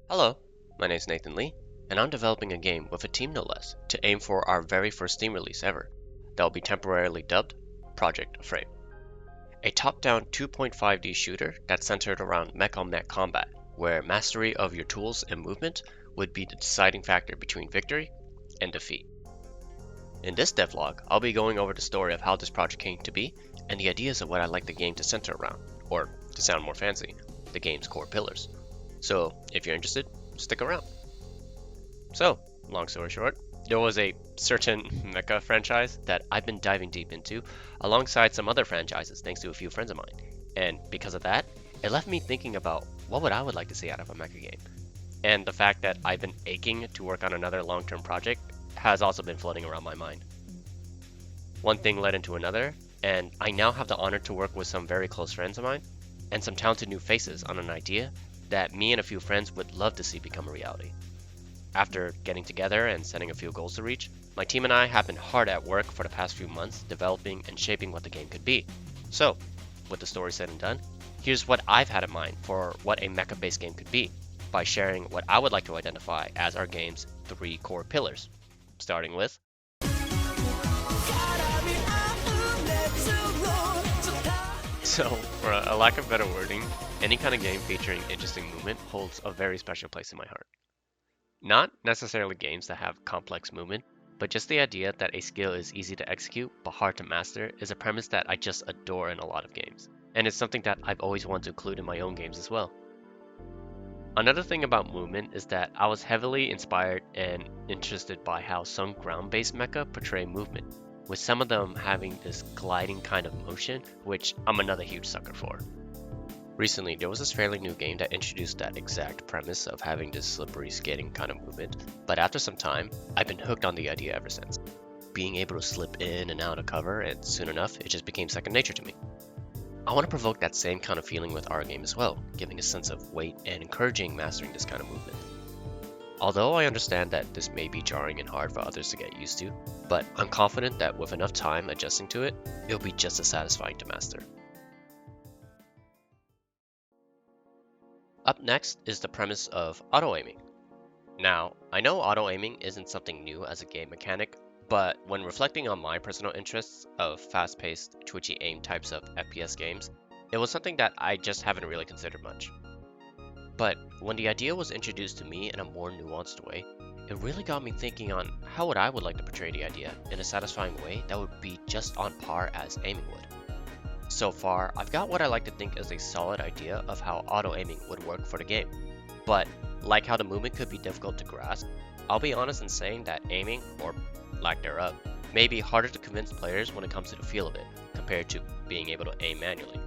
Hello, my name is Nathan Lee, and I'm developing a game with a team no less to aim for our very first Steam release ever that will be temporarily dubbed Project Afraid. A top-down 2.5D shooter that's centered around mech-on-mech combat, where mastery of your tools and movement would be the deciding factor between victory and defeat. In this devlog, I'll be going over the story of how this project came to be and the ideas of what I'd like the game to center around, or to sound more fancy, the game's core pillars. So, if you're interested, stick around. So, long story short, there was a certain Mecha franchise that I've been diving deep into alongside some other franchises thanks to a few friends of mine. And because of that, it left me thinking about what I would like to see out of a Mecha game. And the fact that I've been aching to work on another long-term project has also been floating around my mind. One thing led into another, and I now have the honor to work with some very close friends of mine and some talented new faces on an idea that me and a few friends would love to see become a reality. After getting together and setting a few goals to reach, my team and I have been hard at work for the past few months developing and shaping what the game could be. So, with the story said and done, here's what I've had in mind for what a mecha-based game could be, by sharing what I would like to identify as our game's 3 core pillars, starting with So, for a lack of better wording, any kind of game featuring interesting movement holds a very special place in my heart. Not necessarily games that have complex movement, but just the idea that a skill is easy to execute but hard to master is a premise that I just adore in a lot of games, and it's something that I've always wanted to include in my own games as well. Another thing about movement is that I was heavily inspired and interested by how some ground-based mecha portray movement, with some of them having this gliding kind of motion, which I'm another huge sucker for. Recently, there was this fairly new game that introduced that exact premise of having this slippery skating kind of movement, but after some time, I've been hooked on the idea ever since. Being able to slip in and out of cover, and soon enough, it just became second nature to me. I want to provoke that same kind of feeling with our game as well, giving a sense of weight and encouraging mastering this kind of movement. Although I understand that this may be jarring and hard for others to get used to, but I'm confident that with enough time adjusting to it, it'll be just as satisfying to master. Up next is the premise of auto-aiming. Now, I know auto-aiming isn't something new as a game mechanic, but when reflecting on my personal interests of fast-paced, twitchy aim types of FPS games, it was something that I just haven't really considered much. But when the idea was introduced to me in a more nuanced way, it really got me thinking on how I would like to portray the idea in a satisfying way that would be just on par as aiming would. So far, I've got what I like to think is a solid idea of how auto-aiming would work for the game. But, like how the movement could be difficult to grasp, I'll be honest in saying that aiming, or lack thereof, may be harder to convince players when it comes to the feel of it, compared to being able to aim manually.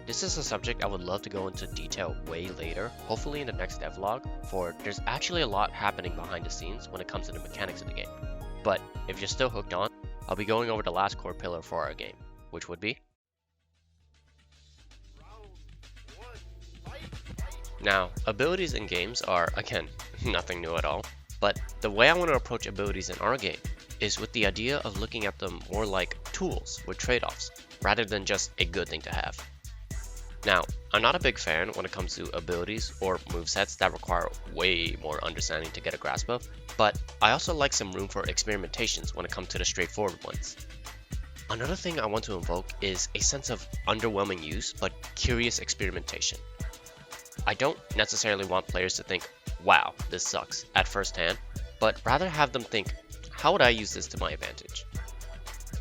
This is a subject I would love to go into detail way later, hopefully in the next devlog, for there's actually a lot happening behind the scenes when it comes to the mechanics of the game. But if you're still hooked on, I'll be going over the last core pillar for our game, which would be Now, abilities in games are, again, nothing new at all, but the way I want to approach abilities in our game is with the idea of looking at them more like tools with trade-offs, rather than just a good thing to have. Now, I'm not a big fan when it comes to abilities or movesets that require way more understanding to get a grasp of, but I also like some room for experimentations when it comes to the straightforward ones. Another thing I want to invoke is a sense of underwhelming use but curious experimentation. I don't necessarily want players to think, wow, this sucks, at first hand, but rather have them think, how would I use this to my advantage?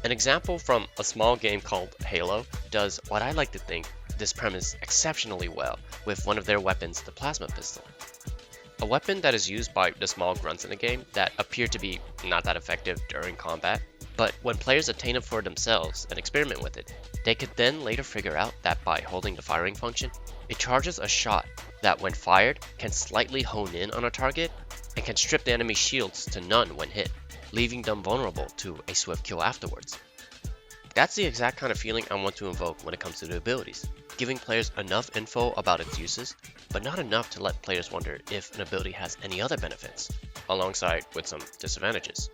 An example from a small game called Halo does what I like to think this premise exceptionally well with one of their weapons, the plasma pistol. A weapon that is used by the small grunts in the game that appear to be not that effective during combat, but when players attain it for themselves and experiment with it, they could then later figure out that by holding the firing function, it charges a shot that when fired can slightly hone in on a target and can strip the enemy's shields to none when hit, leaving them vulnerable to a swift kill afterwards. That's the exact kind of feeling I want to invoke when it comes to the abilities, giving players enough info about its uses, but not enough to let players wonder if an ability has any other benefits, alongside with some disadvantages.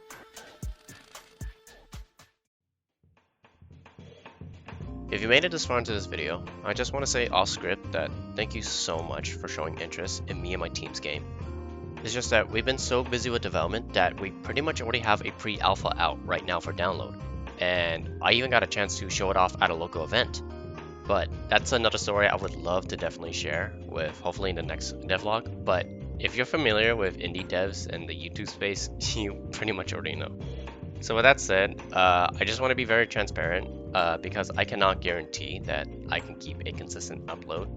If you made it this far into this video, I just want to say off script that thank you so much for showing interest in me and my team's game. It's just that we've been so busy with development that we pretty much already have a pre-alpha out right now for download. And I even got a chance to show it off at a local event. But that's another story I would love to definitely share with hopefully in the next devlog. But if you're familiar with indie devs and the YouTube space, you pretty much already know. So with that said, I just want to be very transparent because I cannot guarantee that I can keep a consistent upload,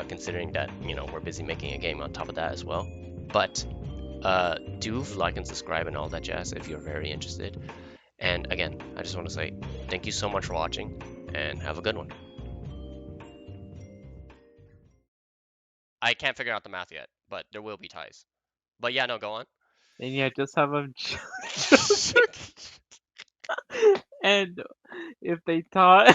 considering that, you know, we're busy making a game on top of that as well. But do like and subscribe and all that jazz if you're very interested. And again, I just want to say thank you so much for watching and have a good one. I can't figure out the math yet, but there will be ties. But yeah, no, go on. And yeah, just have them and if they taught